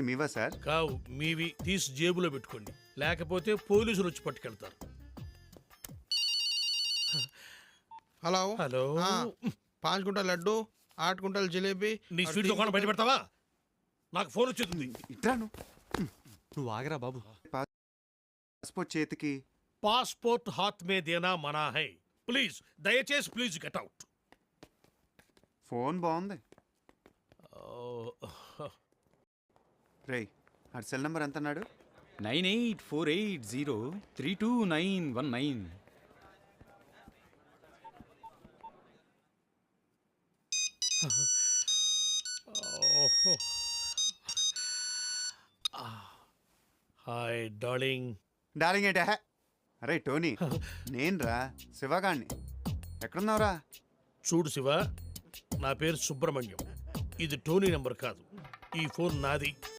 వస్తాయి మీవా సార్? కావు, మీవి. తీసి జేబులో పెట్టుకోండి, లేకపోతే పోలీసులు వచ్చి పట్టుకెళ్తారు. Hello hello. 5 కుంటల లడ్డు, 8 కుంటల జిలేబీ. నీ స్వీట్ దుకాణం బయట పెడతావా? నాకు ఫోన్ వచ్చేస్తుంది. ఇట్రాను. నువ్వు ఆగరా బాబు. పాస్పోర్ట్ చేతికి. పాస్పోర్ట్ హాత్ మే దేనా మనా హై. ప్లీజ్, దయచేసి ప్లీజ్ గెట్ అవుట్. ఫోన్ బాగుంది. రేయ్, ఆ సెల్ నెంబర్ ఎంత అన్నాడు? 9848032919. Hi darling. డార్లింగ్ ఏంటే? అరే టోనీ, నేనురా శివగాణ్ణి. ఎక్కడున్నావురా? చూడు శివ, నా పేరు సుబ్రహ్మణ్యం. ఇది టోనీ నెంబర్ కాదు. ఈ ఫోన్ నాది.